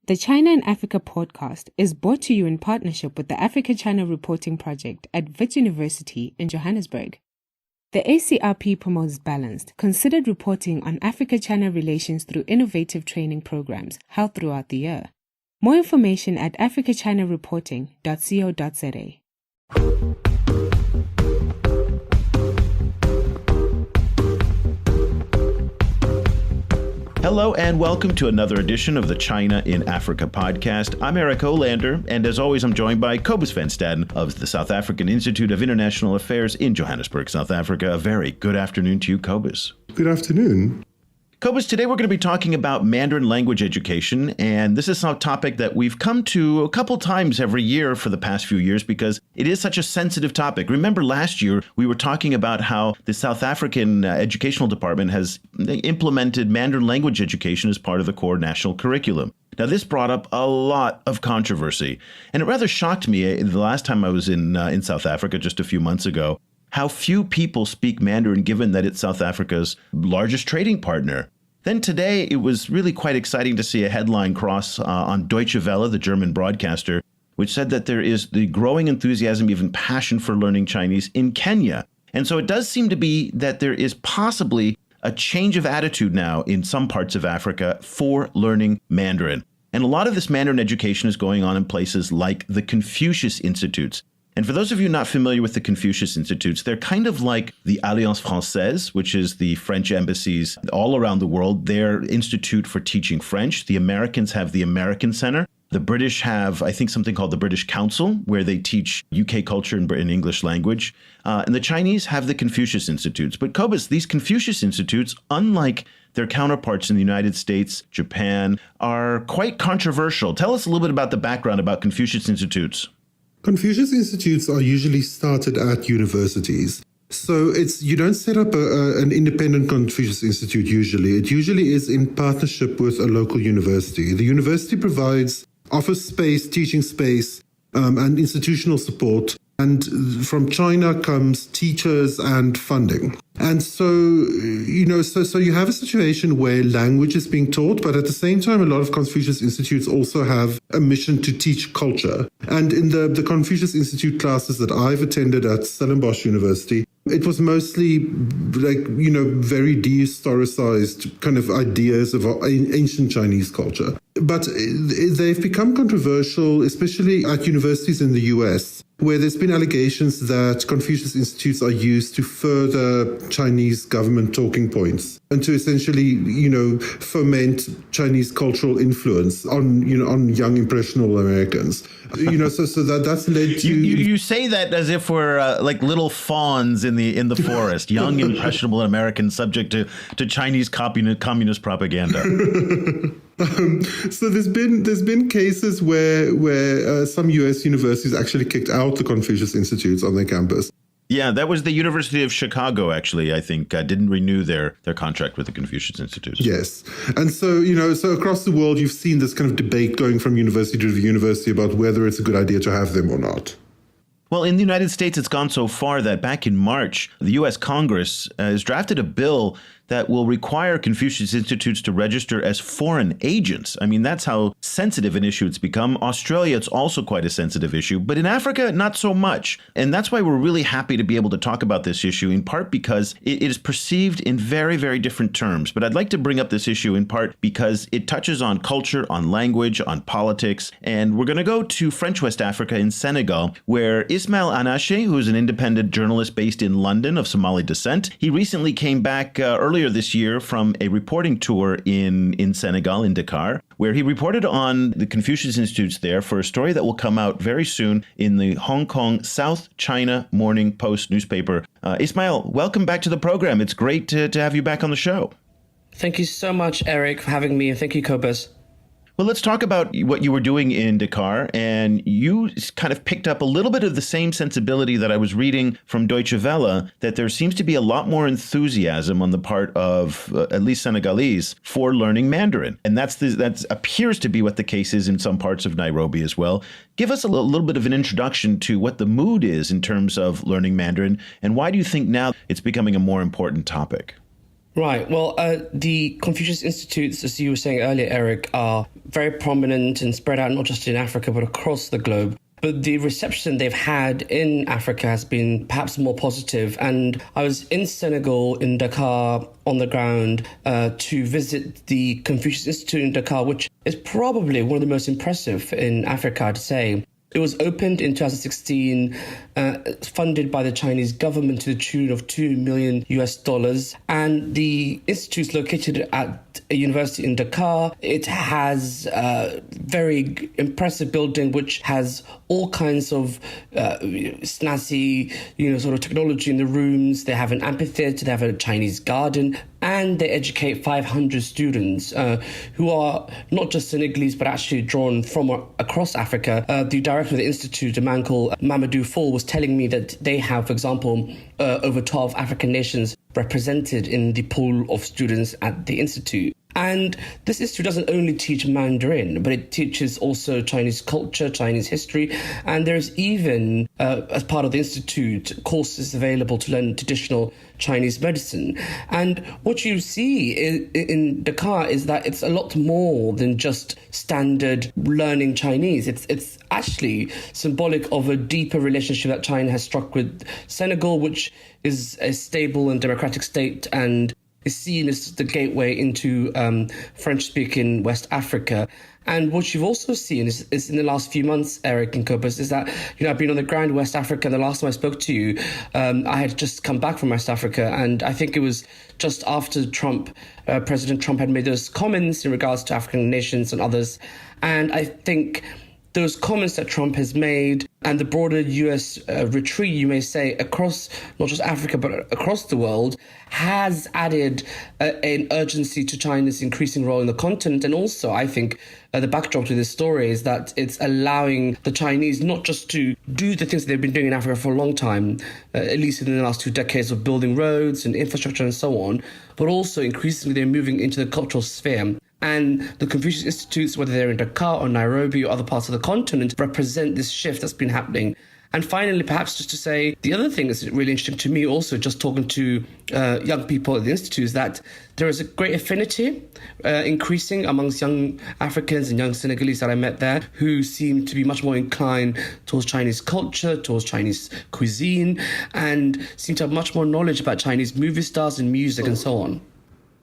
The China and Africa podcast is brought to you in partnership with the Africa-China Reporting Project at Wits University in Johannesburg. The ACRP promotes balanced, considered reporting on Africa-China relations through innovative training programs held throughout the year. More information at africachinareporting.co.za. Hello and welcome to another edition of the China in Africa podcast. I'm Eric Olander, and as always, I'm joined by Cobus van Staden of the South African Institute of International Affairs in Johannesburg, South Africa. A very good afternoon to you, Cobus. Good afternoon. Cobus, today we're going to be talking about Mandarin language education, and this is a topic that we've come to a couple times every year for the past few years because it is such a sensitive topic. Remember last year we were talking about how the South African Educational Department has implemented Mandarin language education as part of the core national curriculum. Now, this brought up a lot of controversy, and it rather shocked me the last time I was in South Africa just a few months ago, how few people speak Mandarin given that it's South Africa's largest trading partner. Then today, it was really quite exciting to see a headline cross on Deutsche Welle, the German broadcaster, which said that there is the growing enthusiasm, even passion for learning Chinese in Kenya. And so it does seem to be that there is possibly a change of attitude now in some parts of Africa for learning Mandarin. And a lot of this Mandarin education is going on in places like the Confucius Institutes. And for those of you not familiar with the Confucius Institutes, they're kind of like the Alliance Française, which is the French embassies all around the world, their institute for teaching French. The Americans have the American Center. The British have, I think, something called the British Council, where they teach UK culture in English language. And the Chinese have the Confucius Institutes. But Cobus, these Confucius Institutes, unlike their counterparts in the United States, Japan, are quite controversial. Tell us a little bit about the background about Confucius Institutes. Confucius Institutes are usually started at universities. So you don't set up an independent Confucius Institute usually. It usually is in partnership with a local university. The university provides office space, teaching space, and institutional support. And from China comes teachers and funding. And so you have a situation where language is being taught, but at the same time, a lot of Confucius Institutes also have a mission to teach culture. And in the Confucius Institute classes that I've attended at Stellenbosch University, it was mostly very dehistoricized kind of ideas of ancient Chinese culture. But they've become controversial, especially at universities in the US, where there's been allegations that Confucius Institutes are used to further Chinese government talking points and to essentially, foment Chinese cultural influence on young impressionable Americans. So that's led to... You say that as if we're like little fawns in the forest, young impressionable Americans subject to Chinese communist propaganda. So there's been cases where some U.S. universities actually kicked out the Confucius Institutes on their campus. Yeah, that was the University of Chicago, actually, I think, didn't renew their contract with the Confucius Institutes. Yes. And so across the world, you've seen this kind of debate going from university to university about whether it's a good idea to have them or not. Well, in the United States, it's gone so far that back in March, the U.S. Congress has drafted a bill that will require Confucius Institutes to register as foreign agents. I mean, that's how sensitive an issue it's become. Australia, it's also quite a sensitive issue, but in Africa, not so much. And that's why we're really happy to be able to talk about this issue, in part because it is perceived in very, very different terms. But I'd like to bring up this issue in part because it touches on culture, on language, on politics. And we're going to go to French West Africa in Senegal, where Ismail Anache, who is an independent journalist based in London of Somali descent, he recently came back earlier this year from a reporting tour in Senegal, in Dakar, where he reported on the Confucius Institutes there for a story that will come out very soon in the Hong Kong South China Morning Post newspaper. Ismail, welcome back to the program. It's great to have you back on the show. Thank you so much, Eric, for having me, and thank you, Cobus. Well, let's talk about what you were doing in Dakar, and you kind of picked up a little bit of the same sensibility that I was reading from Deutsche Welle, that there seems to be a lot more enthusiasm on the part of at least Senegalese for learning Mandarin. And that appears to be what the case is in some parts of Nairobi as well. Give us a little bit of an introduction to what the mood is in terms of learning Mandarin, and why do you think now it's becoming a more important topic? Right. Well, the Confucius Institutes, as you were saying earlier, Eric, are very prominent and spread out not just in Africa, but across the globe. But the reception they've had in Africa has been perhaps more positive. And I was in Senegal, in Dakar, on the ground to visit the Confucius Institute in Dakar, which is probably one of the most impressive in Africa, I'd say. It was opened in 2016, funded by the Chinese government to the tune of $2 million US. And the institute is located at a university in Dakar. It has a very impressive building which has all kinds of snazzy, sort of technology in the rooms. They have an amphitheater, they have a Chinese garden, and they educate 500 students who are not just Senegalese, but actually drawn from across Africa. The director of the institute, a man called Mamadou Fall, was telling me that they have, for example, over 12 African nations represented in the pool of students at the institute. And this institute doesn't only teach Mandarin, but it teaches also Chinese culture, Chinese history. And there's even, as part of the institute, courses available to learn traditional Chinese medicine. And what you see in Dakar is that it's a lot more than just standard learning Chinese. It's actually symbolic of a deeper relationship that China has struck with Senegal, which is a stable and democratic state and is seen as the gateway into French-speaking West Africa. And what you've also seen is in the last few months, Eric and Cobus, is that, I've been on the ground in West Africa, and the last time I spoke to you, I had just come back from West Africa, and I think it was just after President Trump had made those comments in regards to African nations and others. And I think those comments that Trump has made and the broader US retreat, you may say, across not just Africa, but across the world, has added an urgency to China's increasing role in the continent. And also, I think the backdrop to this story is that it's allowing the Chinese not just to do the things that they've been doing in Africa for a long time, at least in the last 2 decades of building roads and infrastructure and so on, but also increasingly they're moving into the cultural sphere. And the Confucius Institutes, whether they're in Dakar or Nairobi or other parts of the continent, represent this shift that's been happening. And finally, perhaps just to say, the other thing that's really interesting to me also, just talking to young people at the Institute, is that there is a great affinity increasing amongst young Africans and young Senegalese that I met there, who seem to be much more inclined towards Chinese culture, towards Chinese cuisine, and seem to have much more knowledge about Chinese movie stars and music and so on.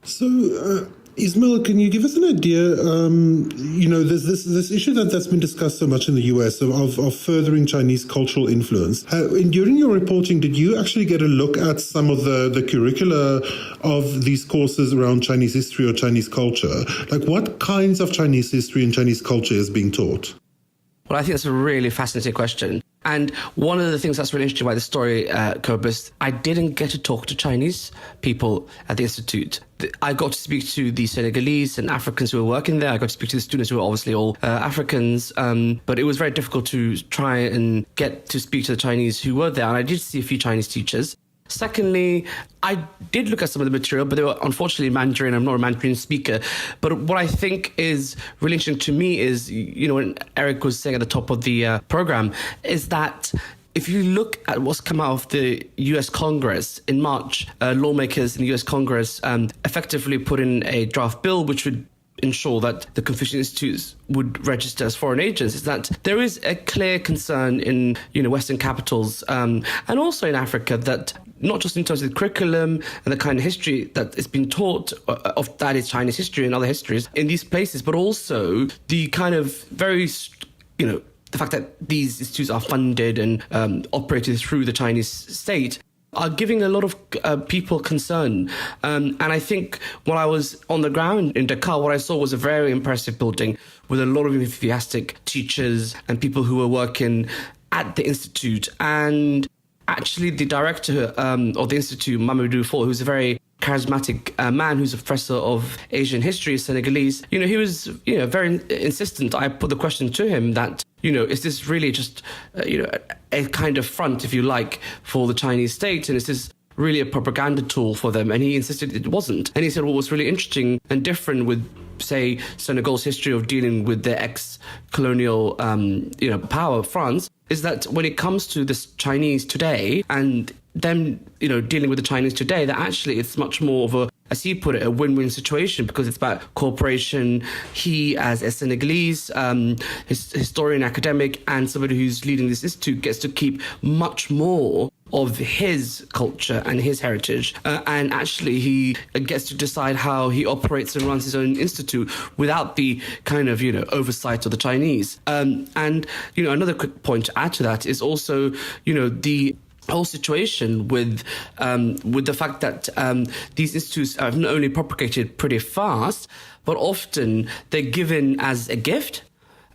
So, Ismail, can you give us an idea? There's this issue that's been discussed so much in the US of furthering Chinese cultural influence. During your reporting, did you actually get a look at some of the curricula of these courses around Chinese history or Chinese culture? Like, what kinds of Chinese history and Chinese culture is being taught? Well, I think that's a really fascinating question. And one of the things that's really interesting about this story, Cobus, I didn't get to talk to Chinese people at the Institute. I got to speak to the Senegalese and Africans who were working there. I got to speak to the students who were obviously all Africans. But it was very difficult to try and get to speak to the Chinese who were there. And I did see a few Chinese teachers. Secondly, I did look at some of the material, but they were unfortunately Mandarin. I'm not a Mandarin speaker. But what I think is really interesting to me is, when Eric was saying at the top of the program, is that if you look at what's come out of the US Congress in March, lawmakers in the US Congress effectively put in a draft bill which would ensure that the Confucius Institutes would register as foreign agents, is that there is a clear concern in Western capitals and also in Africa that not just in terms of the curriculum and the kind of history that is being taught of that is Chinese history and other histories in these places, but also the kind of very, the fact that these institutes are funded and operated through the Chinese state are giving a lot of people concern. And I think when I was on the ground in Dakar, what I saw was a very impressive building with a lot of enthusiastic teachers and people who were working at the Institute. And actually, the director of the Institute, Mamadou Fall, who's a very charismatic man who's a professor of Asian history, Senegalese, he was, very insistent. I put the question to him that, is this really just, a kind of front, if you like, for the Chinese state? And is this really a propaganda tool for them? And he insisted it wasn't. And he said what was really interesting and different with, say, Senegal's history of dealing with their ex-colonial, power, France, is that when it comes to this Chinese today and them, dealing with the Chinese today, that actually it's much more of a as he put it, a win-win situation because it's about cooperation. He, as a Senegalese historian, academic, and somebody who's leading this institute, gets to keep much more of his culture and his heritage. And actually, he gets to decide how he operates and runs his own institute without the kind of, oversight of the Chinese. And, another quick point to add to that is also, the whole situation with the fact that these institutes have not only propagated pretty fast, but often they're given as a gift.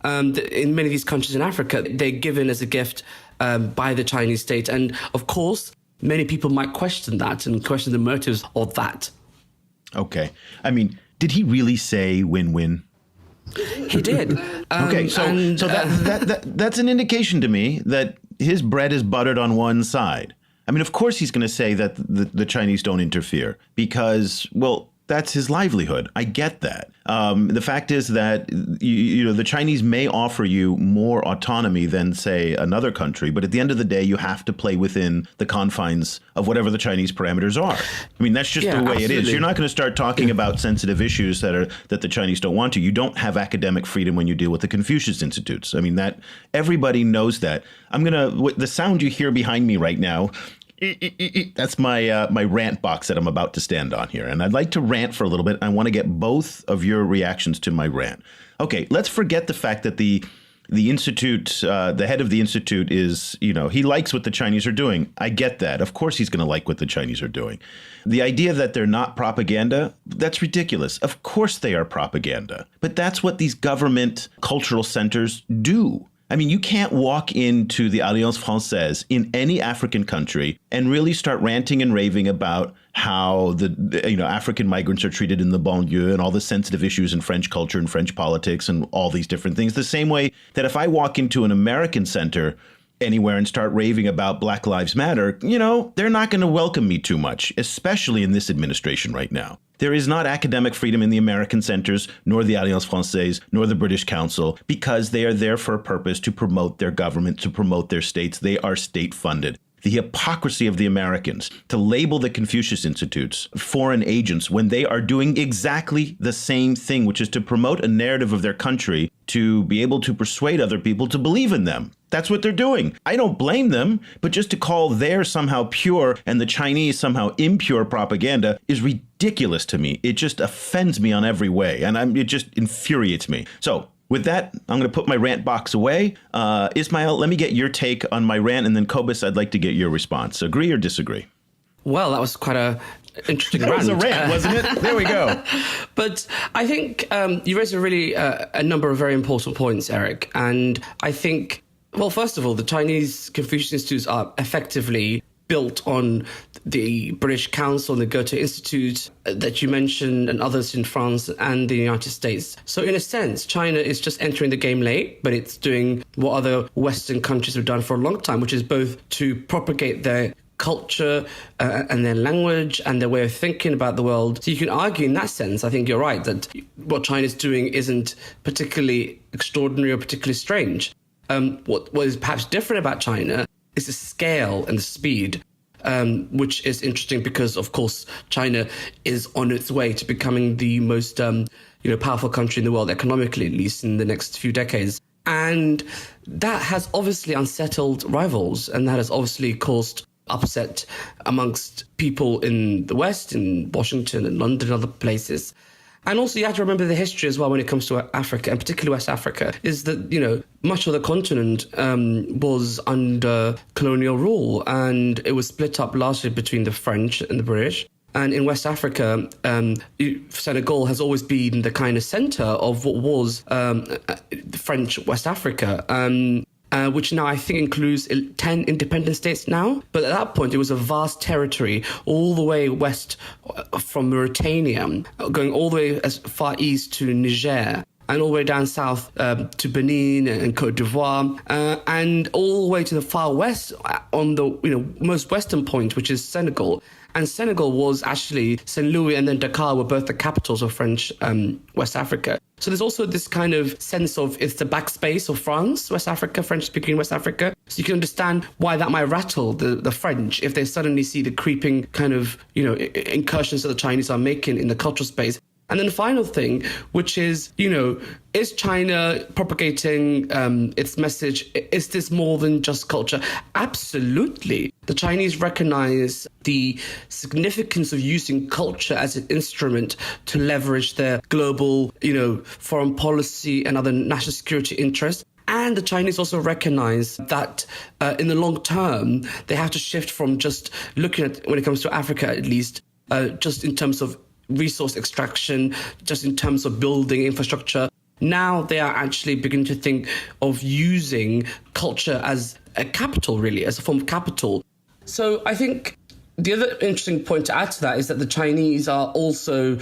In many of these countries in Africa, they're given as a gift by the Chinese state. And of course, many people might question that and question the motives of that. Okay. I mean, did he really say win-win? He did. Okay, so that's an indication to me that his bread is buttered on one side. I mean, of course he's going to say that the Chinese don't interfere because, well, that's his livelihood. I get that. The fact is that, the Chinese may offer you more autonomy than, say, another country. But at the end of the day, you have to play within the confines of whatever the Chinese parameters are. I mean, that's just the way it is. You're not going to start talking about sensitive issues that the Chinese don't want to. You don't have academic freedom when you deal with the Confucius Institutes. I mean, that everybody knows that. The sound you hear behind me right now, that's my rant box that I'm about to stand on here. And I'd like to rant for a little bit. I want to get both of your reactions to my rant. Okay, let's forget the fact that the institute, the head of the institute is, he likes what the Chinese are doing. I get that. Of course he's going to like what the Chinese are doing. The idea that they're not propaganda, that's ridiculous. Of course they are propaganda. But that's what these government cultural centers do. I mean, you can't walk into the Alliance Française in any African country and really start ranting and raving about how the African migrants are treated in the banlieue and all the sensitive issues in French culture and French politics and all these different things. The same way that if I walk into an American center anywhere and start raving about Black Lives Matter, they're not going to welcome me too much, especially in this administration right now. There is not academic freedom in the American centers, nor the Alliance Française, nor the British Council, because they are there for a purpose to promote their government, to promote their states. They are state funded. The hypocrisy of the Americans to label the Confucius Institutes foreign agents when they are doing exactly the same thing, which is to promote a narrative of their country to be able to persuade other people to believe in them. That's what they're doing. I don't blame them, but just to call theirs somehow pure and the Chinese somehow impure propaganda is ridiculous to me. It just offends me on every way, and it just infuriates me. So with that, I'm going to put my rant box away. Ismail, let me get your take on my rant, and then Cobus, I'd like to get your response. Agree or disagree? Well, that was quite a interesting rant. That was a rant, wasn't it? There we go. But I think you raised a number of very important points, Eric. And I think, well, first of all, the Chinese Confucius Institutes are effectively built on the British Council and the Goethe Institute that you mentioned and others in France and the United States. So in a sense, China is just entering the game late, but it's doing what other Western countries have done for a long time, which is both to propagate their culture and their language and their way of thinking about the world. So you can argue in that sense, I think you're right, that what China's doing isn't particularly extraordinary or particularly strange. What is perhaps different about China is the scale and the speed, which is interesting because, of course, China is on its way to becoming the most powerful country in the world, economically at least, in the next few decades. And that has obviously unsettled rivals, and that has obviously caused upset amongst people in the West, in Washington and London and other places. And also you have to remember the history as well when it comes to Africa, and particularly West Africa, is that, much of the continent was under colonial rule, and it was split up largely between the French and the British. And in West Africa, Senegal has always been the kind of centre of what was French West Africa, which now I think includes 10 independent states now. But at that point, it was a vast territory all the way west from Mauritania, going all the way as far east to Niger. and all the way down south to Benin and Cote d'Ivoire, and all the way to the far west on the most western point, which is Senegal. And Senegal was actually St. Louis and then Dakar were both the capitals of French West Africa. So there's also this kind of sense of it's the backspace of France, West Africa, French-speaking West Africa. So you can understand why that might rattle the French if they suddenly see the creeping kind of, incursions that the Chinese are making in the cultural space. And then the final thing, which is, is China propagating its message? Is this more than just culture? Absolutely. The Chinese recognize the significance of using culture as an instrument to leverage their global, foreign policy and other national security interests. And the Chinese also recognize that in the long term, they have to shift from just looking at, when it comes to Africa at least, just in terms of resource extraction, just in terms of building infrastructure. Now they are actually beginning to think of using culture as a capital, really, as a form of capital. So I think the other interesting point to add to that is that the Chinese are also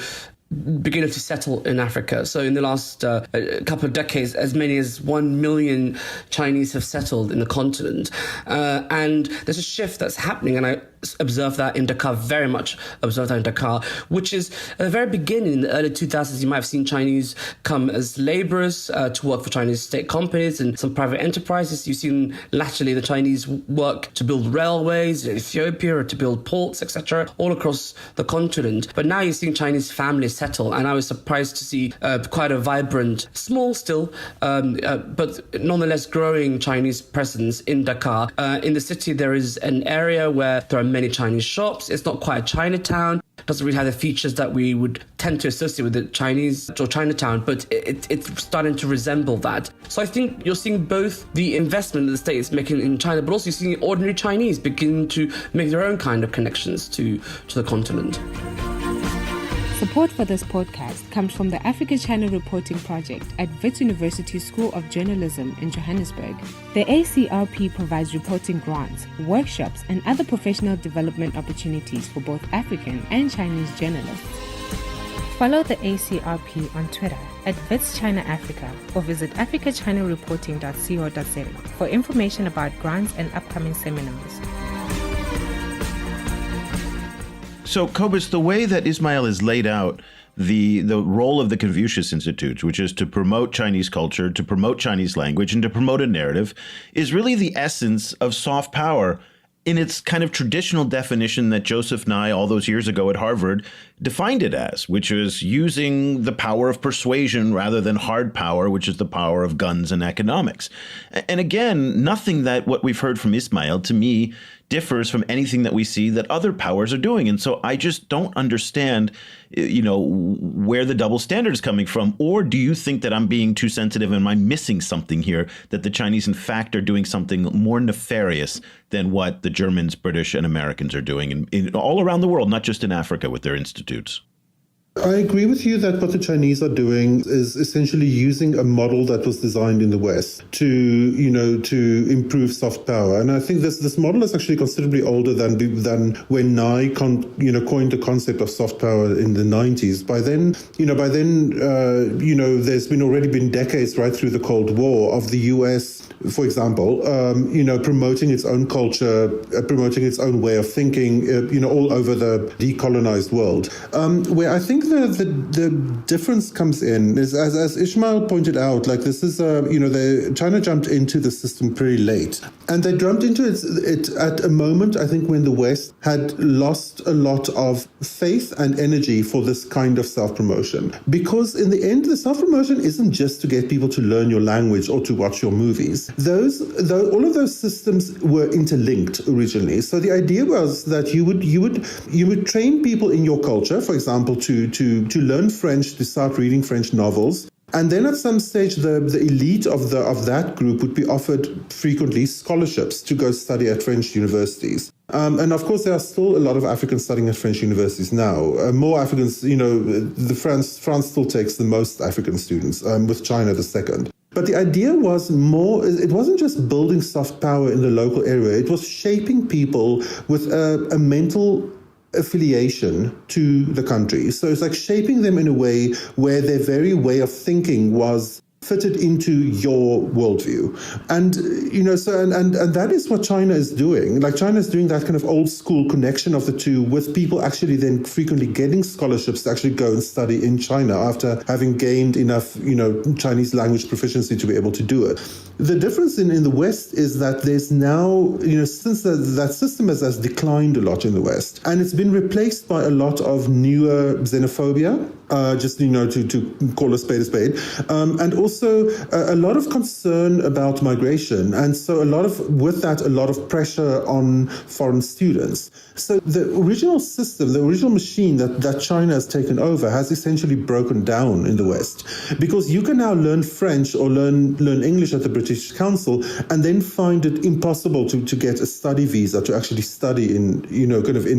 beginning to settle in Africa. So in the last couple of decades, as many as 1 million Chinese have settled in the continent. And there's a shift that's happening, and I observed that in Dakar, very much observed that in Dakar, which is at the very beginning, in the early 2000s, you might have seen Chinese come as laborers to work for Chinese state companies and some private enterprises. You've seen latterly the Chinese work to build railways in Ethiopia or to build ports, etc., all across the continent. But now you're seeing Chinese families settle, and I was surprised to see quite a vibrant, small still, but nonetheless growing Chinese presence in Dakar. In the city, there is an area where there are many Chinese shops. It's not quite a Chinatown. It doesn't really have the features that we would tend to associate with the Chinese or Chinatown, but it's starting to resemble that. So I think you're seeing both the investment that the state is making in China, but also you're seeing ordinary Chinese begin to make their own kind of connections to the continent. Support for this podcast comes from the Africa China Reporting Project at Wits University School of Journalism in Johannesburg. The ACRP provides reporting grants, workshops, and other professional development opportunities for both African and Chinese journalists. Follow the ACRP on Twitter at Wits China Africa or visit africachinareporting.co.za for information about grants and upcoming seminars. So, Cobus, the way that Ismail has laid out the role of the Confucius Institutes, which is to promote Chinese culture, to promote Chinese language, and to promote a narrative, is really the essence of soft power in its kind of traditional definition that Joseph Nye all those years ago at Harvard defined it as, which is using the power of persuasion rather than hard power, which is the power of guns and economics. And again, nothing that what we've heard from Ismail, to me, differs from anything that we see that other powers are doing. And so I just don't understand, where the double standard is coming from. Or do you think that I'm being too sensitive and am I missing something here, that the Chinese, in fact, are doing something more nefarious than what the Germans, British, and Americans are doing in all around the world, not just in Africa with their institutes? I agree with you that what the Chinese are doing is essentially using a model that was designed in the West to improve soft power. And I think this model is actually considerably older than when Nye coined the concept of soft power in the 90s. By then, there's already been decades right through the Cold War of the US, for example, promoting its own culture, promoting its own way of thinking, all over the decolonized world. Where I think the difference comes in is, as Ishmael pointed out, like this is China jumped into the system pretty late, and they jumped into it at a moment, I think, when the West had lost a lot of faith and energy for this kind of self-promotion. Because in the end, the self-promotion isn't just to get people to learn your language or to watch your movies. All of those systems were interlinked originally. So the idea was that you would train people in your culture, for example, to learn French, to start reading French novels. And then at some stage, the elite of that group would be offered frequently scholarships to go study at French universities. And of course, there are still a lot of Africans studying at French universities now. More Africans, France still takes the most African students, with China the second. But the idea was it wasn't just building soft power in the local area. It was shaping people with a mental affiliation to the country. So it's like shaping them in a way where their very way of thinking was fitted into your worldview. And, and that is what China is doing. Like China is doing that kind of old school connection of the two, with people actually then frequently getting scholarships to actually go and study in China after having gained enough, Chinese language proficiency to be able to do it. The difference in the West is that there's now, since that system has declined a lot in the West, and it's been replaced by a lot of newer xenophobia, to call a spade, and also a lot of concern about migration. And so a lot of pressure on foreign students. So the original system, the original machine that China has taken over has essentially broken down in the West, because you can now learn French or learn English at the British Council and then find it impossible to get a study visa to actually study in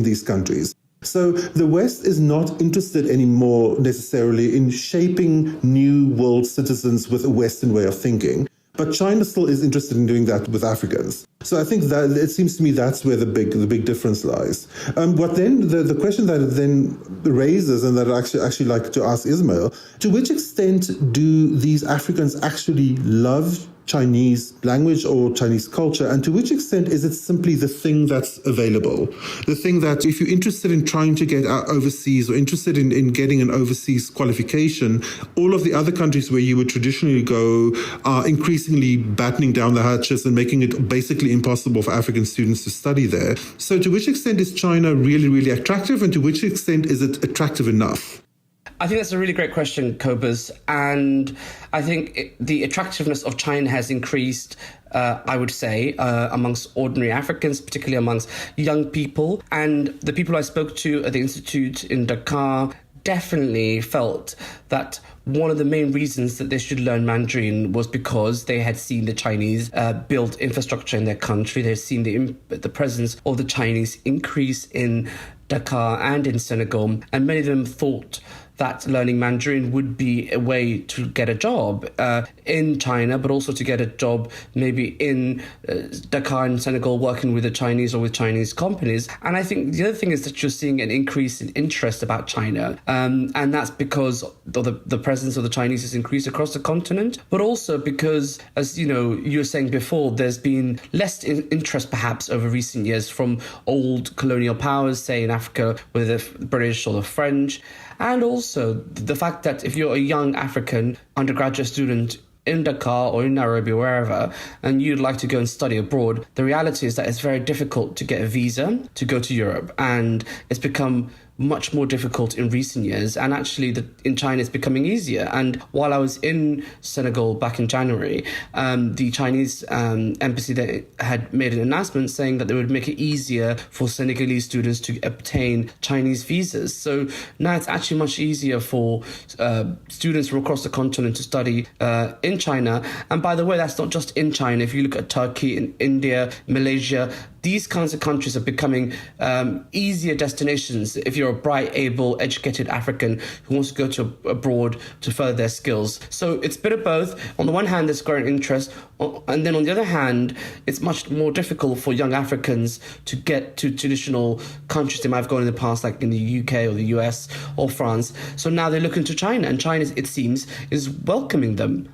these countries. So the West is not interested anymore necessarily in shaping new world citizens with a Western way of thinking. But China still is interested in doing that with Africans. So I think that it seems to me that's where the big difference lies. What then the question that it then raises, and that I actually like to ask Ismail, to which extent do these Africans actually love Chinese language or Chinese culture, and to which extent is it simply the thing that's available? The thing that if you're interested in trying to get out overseas or interested in getting an overseas qualification, all of the other countries where you would traditionally go are increasingly battening down the hatches and making it basically impossible for African students to study there. So to which extent is China really, really attractive, and to which extent is it attractive enough? I think that's a really great question, Cobus. And I think the attractiveness of China has increased, I would say, amongst ordinary Africans, particularly amongst young people. And the people I spoke to at the Institute in Dakar definitely felt that one of the main reasons that they should learn Mandarin was because they had seen the Chinese build infrastructure in their country. They'd seen the presence of the Chinese increase in Dakar and in Senegal. And many of them thought that learning Mandarin would be a way to get a job in China, but also to get a job maybe in Dakar and Senegal working with the Chinese or with Chinese companies. And I think the other thing is that you're seeing an increase in interest about China. And that's because the presence of the Chinese has increased across the continent, but also because, as you were saying before, there's been less interest perhaps over recent years from old colonial powers, say in Africa, whether the British or the French. And also the fact that if you're a young African undergraduate student in Dakar or in Nairobi or wherever, and you'd like to go and study abroad, the reality is that it's very difficult to get a visa to go to Europe. And it's become much more difficult in recent years. And actually in China, it's becoming easier. And while I was in Senegal back in January, the Chinese embassy there had made an announcement saying that they would make it easier for Senegalese students to obtain Chinese visas. So now it's actually much easier for students from across the continent to study in China. And by the way, that's not just in China. If you look at Turkey, in India, Malaysia, these kinds of countries are becoming easier destinations if you're a bright, able, educated African who wants to go to abroad to further their skills. So it's a bit of both. On the one hand, there's growing interest, and then on the other hand, it's much more difficult for young Africans to get to traditional countries they might have gone in the past, like in the UK or the US or France. So now they're looking to China, and China, it seems, is welcoming them.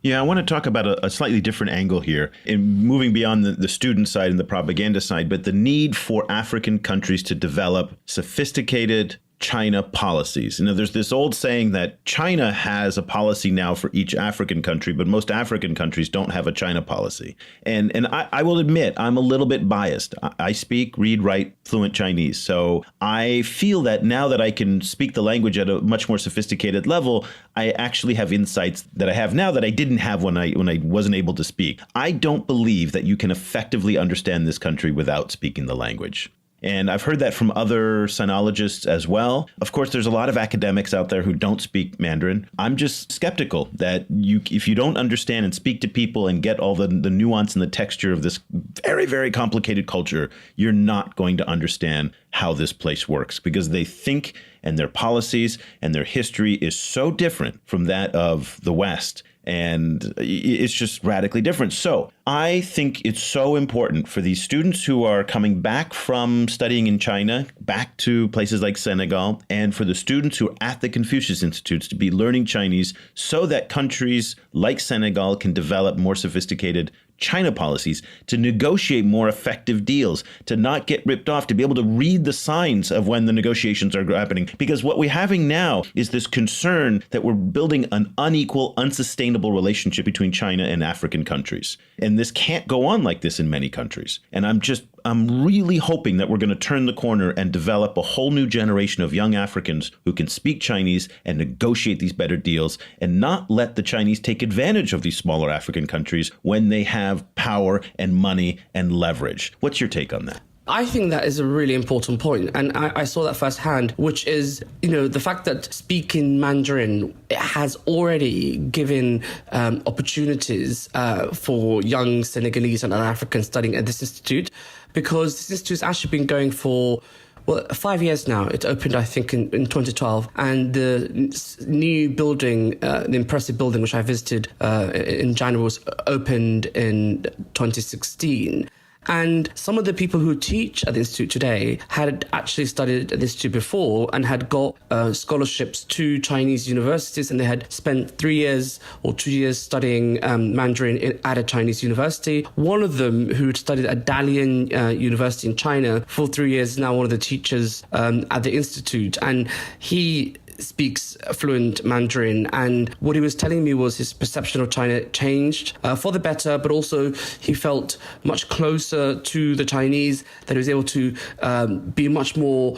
Yeah, I want to talk about a slightly different angle here, in moving beyond the student side and the propaganda side, but the need for African countries to develop sophisticated China policies. There's this old saying that China has a policy now for each African country, but most African countries don't have a China policy. And I will admit, I'm a little bit biased. I speak, read, write fluent Chinese. So I feel that now that I can speak the language at a much more sophisticated level, I actually have insights that I have now that I didn't have when I wasn't able to speak. I don't believe that you can effectively understand this country without speaking the language. And I've heard that from other sinologists as well. Of course, there's a lot of academics out there who don't speak Mandarin. I'm just skeptical that if you don't understand and speak to people and get all the nuance and the texture of this very, very complicated culture, you're not going to understand how this place works, because they think and their policies and their history is so different from that of the West. And it's just radically different. So I think it's so important for these students who are coming back from studying in China, back to places like Senegal, and for the students who are at the Confucius Institutes to be learning Chinese so that countries like Senegal can develop more sophisticated China policies, to negotiate more effective deals, to not get ripped off, to be able to read the signs of when the negotiations are happening. Because what we're having now is this concern that we're building an unequal, unsustainable relationship between China and African countries. And this can't go on like this in many countries. And I'm really hoping that we're going to turn the corner and develop a whole new generation of young Africans who can speak Chinese and negotiate these better deals and not let the Chinese take advantage of these smaller African countries when they have power and money and leverage. What's your take on that? I think that is a really important point, and I saw that firsthand, which is, the fact that speaking Mandarin has already given opportunities for young Senegalese and other Africans studying at this institute, because this institute has actually been going for 5 years now. It opened, I think, in 2012. And the new building, the impressive building, which I visited in January, was opened in 2016. And some of the people who teach at the Institute today had actually studied at the Institute before and had got scholarships to Chinese universities, and they had spent 3 years or 2 years studying Mandarin at a Chinese university. One of them, who had studied at Dalian University in China for 3 years, is now one of the teachers at the Institute. And he speaks fluent Mandarin, and what he was telling me was his perception of China changed for the better, but also he felt much closer to the Chinese, that he was able to be much more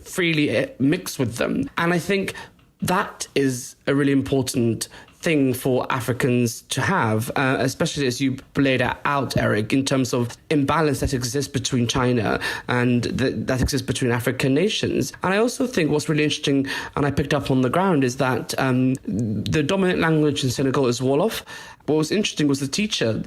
freely mix with them. And I think that is a really important thing for Africans to have, especially as you laid out, Eric, in terms of imbalance that exists between China and that exists between African nations. And I also think what's really interesting, and I picked up on the ground, is that the dominant language in Senegal is Wolof. What was interesting was the teacher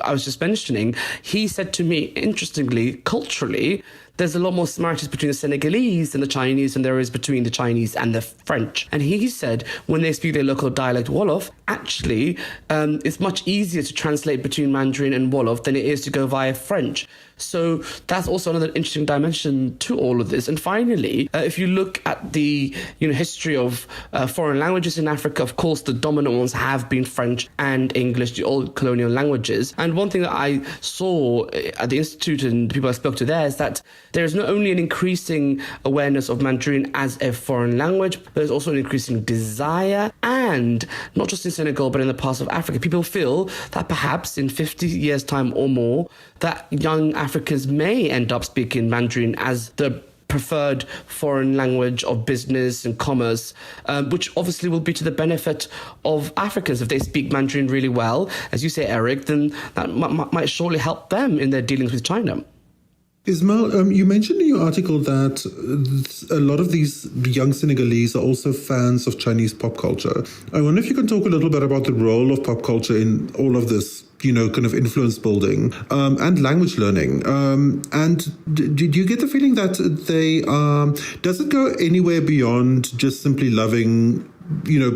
I was just mentioning. He said to me, interestingly, culturally, there's a lot more similarities between the Senegalese and the Chinese than there is between the Chinese and the French. And he said when they speak their local dialect Wolof, actually, it's much easier to translate between Mandarin and Wolof than it is to go via French. So that's also another interesting dimension to all of this. And finally, if you look at the history of foreign languages in Africa, of course, the dominant ones have been French and English, the old colonial languages. And one thing that I saw at the Institute and the people I spoke to there is that there is not only an increasing awareness of Mandarin as a foreign language, but there's also an increasing desire, and not just in Senegal, but in the parts of Africa. People feel that perhaps in 50 years' time or more, that young Africans may end up speaking Mandarin as the preferred foreign language of business and commerce, which obviously will be to the benefit of Africans. If they speak Mandarin really well, as you say, Eric, then that might surely help them in their dealings with China. Ismail, you mentioned in your article that a lot of these young Senegalese are also fans of Chinese pop culture. I wonder if you can talk a little bit about the role of pop culture in all of this, kind of influence building and language learning. And did you get the feeling that they does it go anywhere beyond just simply loving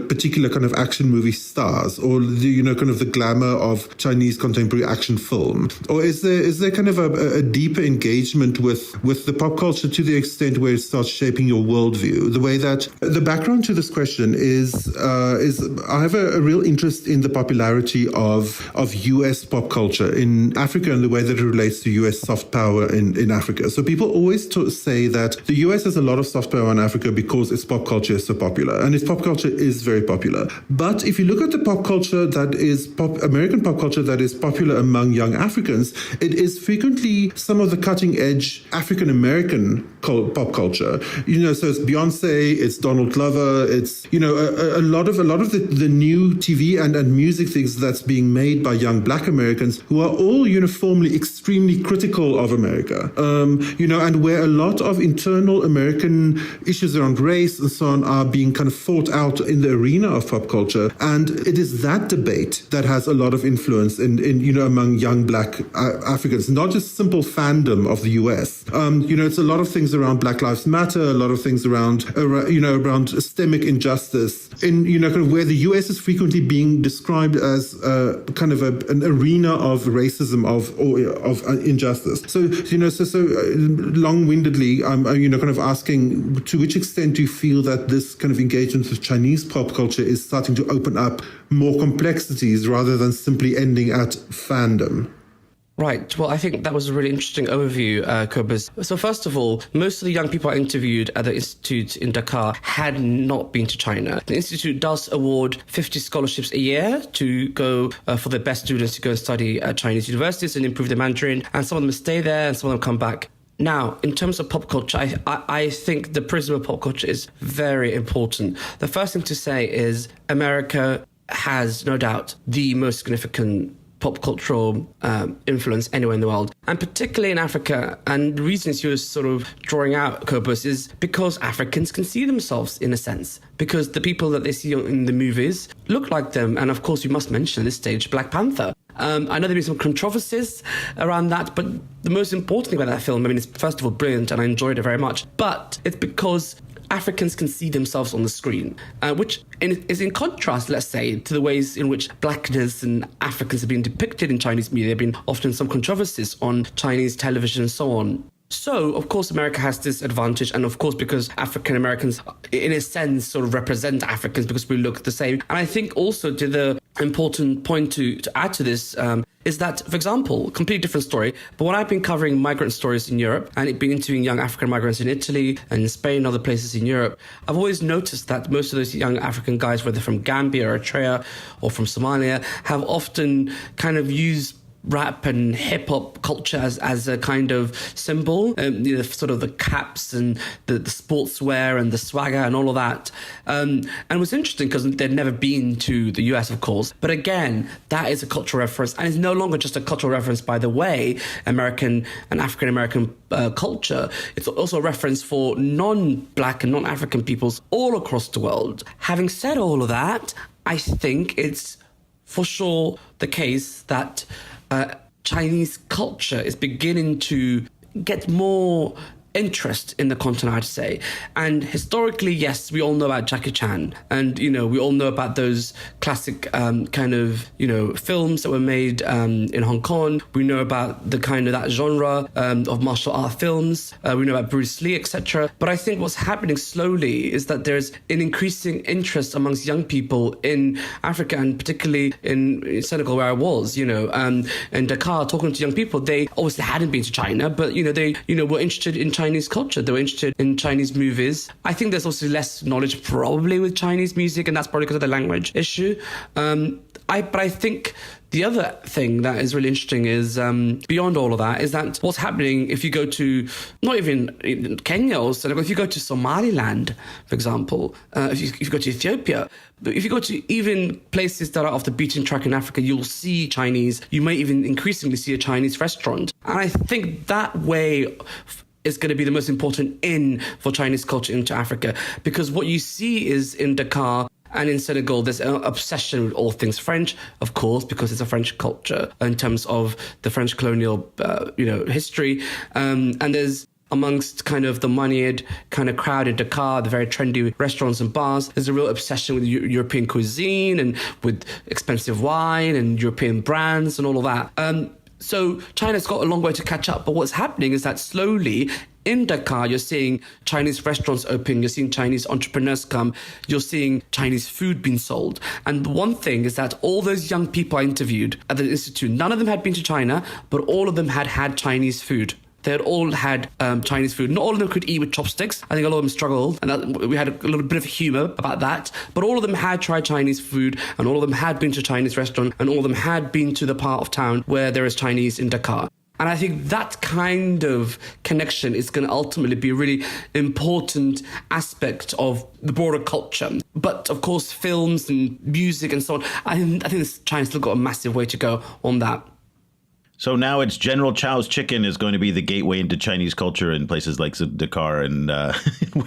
particular kind of action movie stars, or the kind of the glamour of Chinese contemporary action film? Or is there kind of a deeper engagement with the pop culture to the extent where it starts shaping your worldview? The way that the background to this question is I have a real interest in the popularity of US pop culture in Africa and the way that it relates to US soft power in Africa. So people always say that the US has a lot of soft power in Africa because its pop culture is so popular, and its pop culture is very popular. But if you look at the pop culture that is American pop culture that is popular among young Africans, it is frequently some of the cutting edge African American pop culture. So it's Beyonce, it's Donald Glover, it's a lot of the new TV and music things that's being made by young Black Americans who are all uniformly extremely critical of America. And where a lot of internal American issues around race and so on are being kind of fought out out in the arena of pop culture. And it is that debate that has a lot of influence in among young black Africans, not just simple fandom of the US. It's a lot of things around Black Lives Matter, a lot of things around systemic injustice, in kind of where the US is frequently being described as kind of an arena of racism, of injustice. So long-windedly, I'm kind of asking, to which extent do you feel that this kind of engagement with Chinese pop culture is starting to open up more complexities rather than simply ending at fandom? Right. Well, I think that was a really interesting overview, Kobus. So first of all, most of the young people I interviewed at the Institute in Dakar had not been to China. The Institute does award 50 scholarships a year to go for the best students to go and study at Chinese universities and improve their Mandarin. And some of them stay there and some of them come back. Now, in terms of pop culture, I think the prism of pop culture is very important. The first thing to say is America has no doubt the most significant pop cultural influence anywhere in the world, and particularly in Africa. And the reasons you were sort of drawing out, Kobus, is because Africans can see themselves in a sense, because the people that they see in the movies look like them. And of course, you must mention at this stage Black Panther. I know there have been some controversies around that, but the most important thing about that film, I mean, it's first of all brilliant and I enjoyed it very much, but it's because Africans can see themselves on the screen, which is in contrast, let's say, to the ways in which blackness and Africans have been depicted in Chinese media. There have been often some controversies on Chinese television and so on. So, of course, America has this advantage. And of course, because African Americans, in a sense, sort of represent Africans because we look the same. And I think also to the important point to add to this is that, for example, completely different story, but when I've been covering migrant stories in Europe and been interviewing young African migrants in Italy and in Spain and other places in Europe, I've always noticed that most of those young African guys, whether from Gambia or Eritrea or from Somalia, have often kind of used rap and hip-hop culture as a kind of symbol, sort of the caps and the sportswear and the swagger and all of that. And it was interesting because they'd never been to the US, of course. But again, that is a cultural reference, and it's no longer just a cultural reference by the way American and African-American culture. It's also a reference for non-Black and non-African peoples all across the world. Having said all of that, I think it's for sure the case that Chinese culture is beginning to get more interest in the continent, I'd say. And historically, yes, we all know about Jackie Chan. And, we all know about those classic films that were made in Hong Kong. We know about the kind of that genre of martial art films. We know about Bruce Lee, etc. But I think what's happening slowly is that there's an increasing interest amongst young people in Africa, and particularly in Senegal, where I was, in Dakar, talking to young people. They obviously hadn't been to China, but, they, were interested in Chinese culture. They were interested in Chinese movies. I think there's also less knowledge probably with Chinese music, and that's probably because of the language issue. But I think the other thing that is really interesting is, beyond all of that, is that what's happening if you go to, not even in Kenya or Senegal, if you go to Somaliland, for example, if you go to Ethiopia, if you go to even places that are off the beaten track in Africa, you'll see Chinese. You may even increasingly see a Chinese restaurant. And I think that way is going to be the most important in for Chinese culture into Africa, because what you see is in Dakar and in Senegal, there's an obsession with all things French, of course, because it's a French culture in terms of the French colonial, history. And there's amongst kind of the moneyed kind of crowd in Dakar, the very trendy restaurants and bars, there's a real obsession with European cuisine and with expensive wine and European brands and all of that. So China's got a long way to catch up. But what's happening is that slowly in Dakar, you're seeing Chinese restaurants open, you're seeing Chinese entrepreneurs come, you're seeing Chinese food being sold. And one thing is that all those young people I interviewed at the Institute, none of them had been to China, but all of them had Chinese food. They had all had Chinese food. Not all of them could eat with chopsticks. I think a lot of them struggled, and we had a little bit of humour about that. But all of them had tried Chinese food, and all of them had been to a Chinese restaurant, and all of them had been to the part of town where there is Chinese in Dakar. And I think that kind of connection is going to ultimately be a really important aspect of the broader culture. But of course, films and music and so on, I think China's still got a massive way to go on that. So now it's General Chow's chicken is going to be the gateway into Chinese culture in places like Dakar and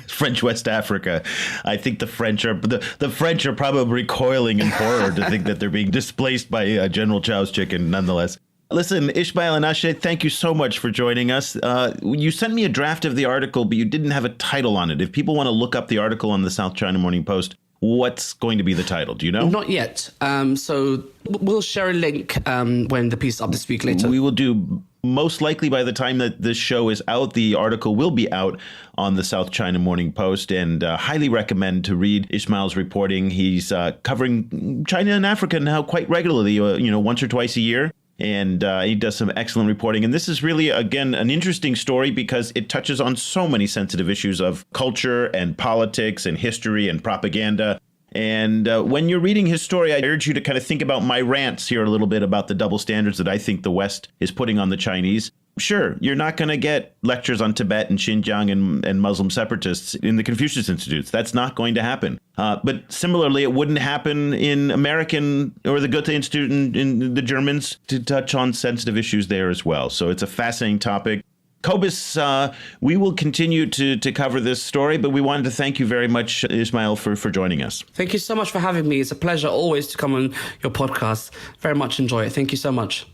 French West Africa. I think the French are probably recoiling in horror to think that they're being displaced by General Chow's chicken nonetheless. Listen, Ishmael and Ashe, thank you so much for joining us. You sent me a draft of the article, but you didn't have a title on it. If people want to look up the article on the South China Morning Post, what's going to be the title? Do you know? Not yet. So we'll share a link when the piece is up this week later. We will do, most likely by the time that this show is out, the article will be out on the South China Morning Post, and highly recommend to read Ishmael's reporting. He's covering China and Africa now quite regularly, once or twice a year. And he does some excellent reporting. And this is really, again, an interesting story because it touches on so many sensitive issues of culture and politics and history and propaganda. And when you're reading his story, I urge you to kind of think about my rants here a little bit about the double standards that I think the West is putting on the Chinese. Sure, you're not going to get lectures on Tibet and Xinjiang and Muslim separatists in the Confucius Institutes. That's not going to happen. But similarly, it wouldn't happen in American or the Goethe Institute in the Germans to touch on sensitive issues there as well. So it's a fascinating topic. Cobus, we will continue to cover this story, but we wanted to thank you very much, Ismail, for joining us. Thank you so much for having me. It's a pleasure always to come on your podcast. Very much enjoy it. Thank you so much.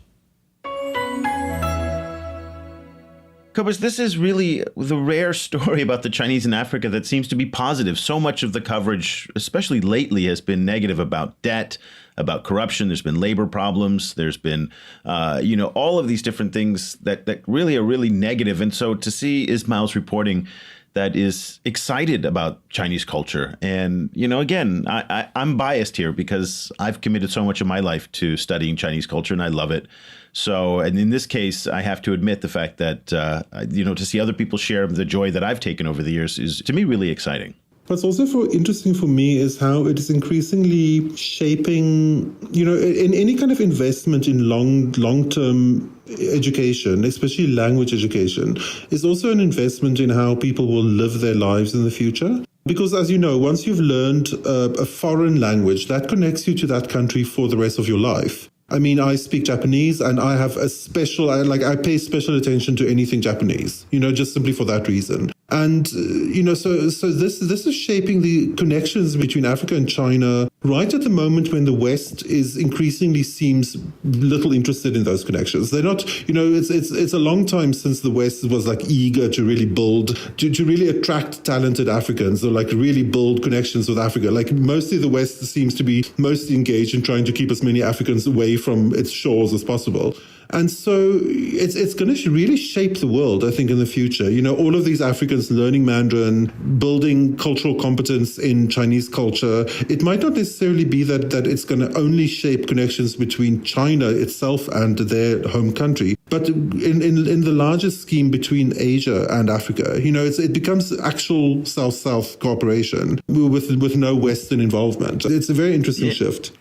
Cobus, this is really the rare story about the Chinese in Africa that seems to be positive. So much of the coverage, especially lately, has been negative about debt, about corruption. There's been labor problems. There's been, all of these different things that really are really negative. And so to see Ismail's reporting that is excited about Chinese culture. And, again, I'm biased here because I've committed so much of my life to studying Chinese culture and I love it. So, and in this case, I have to admit the fact that, to see other people share the joy that I've taken over the years is, to me, really exciting. What's also interesting for me is how it is increasingly shaping, in any kind of investment in long-term education, especially language education, is also an investment in how people will live their lives in the future. Because as you know, once you've learned a foreign language, that connects you to that country for the rest of your life. I mean, I speak Japanese and I have I pay special attention to anything Japanese, just simply for that reason. And, so this is shaping the connections between Africa and China right at the moment when the West is increasingly seems little interested in those connections. They're not, it's a long time since the West was eager to really build, to really attract talented Africans or really build connections with Africa. Mostly the West seems to be mostly engaged in trying to keep as many Africans away from its shores as possible. And so it's going to really shape the world, I think, in the future. All of these Africans learning Mandarin, building cultural competence in Chinese culture. It might not necessarily be that it's going to only shape connections between China itself and their home country, but in the larger scheme between Asia and Africa. It becomes actual South-South cooperation with no Western involvement. It's a very interesting shift.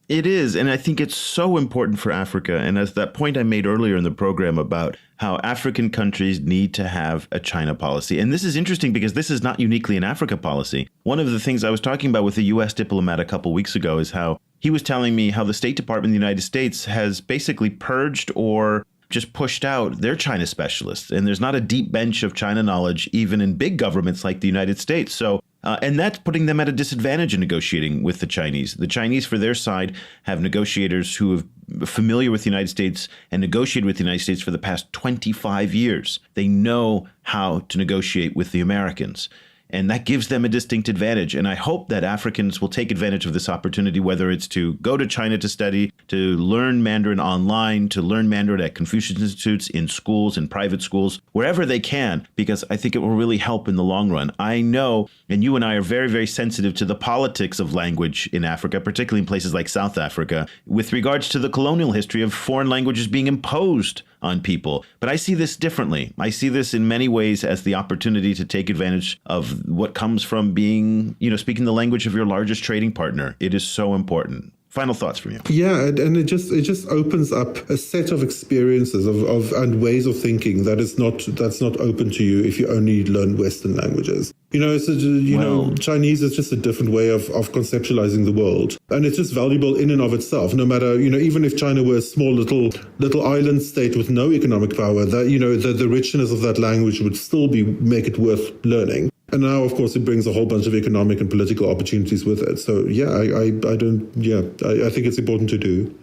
It is, and I think it's so important for Africa. And as that point I made earlier in the program about how African countries need to have a China policy. And this is interesting because this is not uniquely an Africa policy. One of the things I was talking about with a U.S. diplomat a couple weeks ago is how he was telling me how the State Department of the United States has basically purged or just pushed out their China specialists. And there's not a deep bench of China knowledge, even in big governments like the United States. So and that's putting them at a disadvantage in negotiating with the Chinese. The Chinese, for their side, have negotiators who are familiar with the United States and negotiated with the United States for the past 25 years. They know how to negotiate with the Americans. And that gives them a distinct advantage. And I hope that Africans will take advantage of this opportunity, whether it's to go to China to study, to learn Mandarin online, to learn Mandarin at Confucius Institutes, in schools, in private schools, wherever they can, because I think it will really help in the long run. I know, and you and I are very, very sensitive to the politics of language in Africa, particularly in places like South Africa, with regards to the colonial history of foreign languages being imposed on people. But I see this differently. I see this in many ways as the opportunity to take advantage of what comes from being, speaking the language of your largest trading partner. It is so important. Final thoughts from you. Yeah, and it just opens up a set of experiences of and ways of thinking that's not open to you if you only learn Western languages. Chinese is just a different way of conceptualizing the world. And it's just valuable in and of itself, no matter, even if China were a small little island state with no economic power, that, the richness of that language would still make it worth learning. And now, of course, it brings a whole bunch of economic and political opportunities with it. So, I think it's important to do.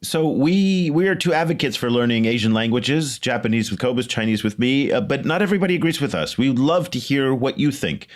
So we are two advocates for learning Asian languages, Japanese with Cobus, Chinese with me, but not everybody agrees with us. We'd love to hear what you think.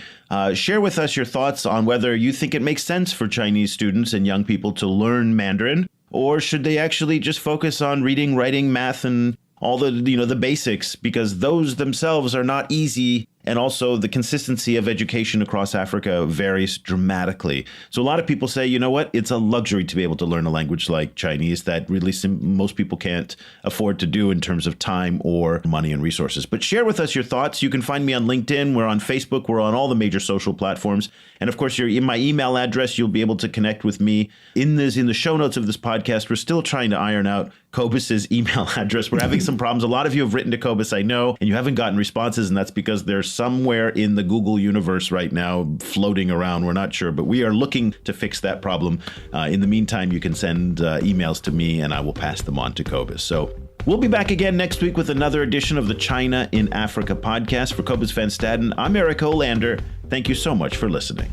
Share with us your thoughts on whether you think it makes sense for Chinese students and young people to learn Mandarin, or should they actually just focus on reading, writing, math, and all the basics, because those themselves are not easy. And also the consistency of education across Africa varies dramatically. So a lot of people say, you know what, it's a luxury to be able to learn a language like Chinese that really most people can't afford to do in terms of time or money and resources. But share with us your thoughts. You can find me on LinkedIn. We're on Facebook. We're on all the major social platforms. And of course, in my email address, you'll be able to connect with me in the show notes of this podcast. We're still trying to iron out Cobus's email address. We're having some problems. A lot of you have written to Cobus, I know, and you haven't gotten responses, and that's because there's somewhere in the Google universe right now floating around. We're not sure, but we are looking to fix that problem. In the meantime, you can send emails to me, and I will pass them on to Cobus. So we'll be back again next week with another edition of the China in Africa podcast. For Cobus Van Staden, I'm Eric Olander. Thank you so much for listening.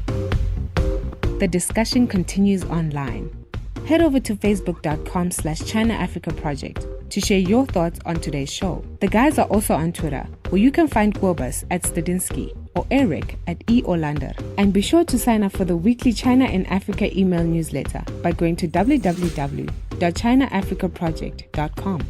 The discussion continues online. Head over to facebook.com/China Africa Project to share your thoughts on today's show. The guys are also on Twitter, where you can find Cobus at Stadinsky or Eric at E.Olander. And be sure to sign up for the weekly China in Africa email newsletter by going to www.ChinaAfricaProject.com.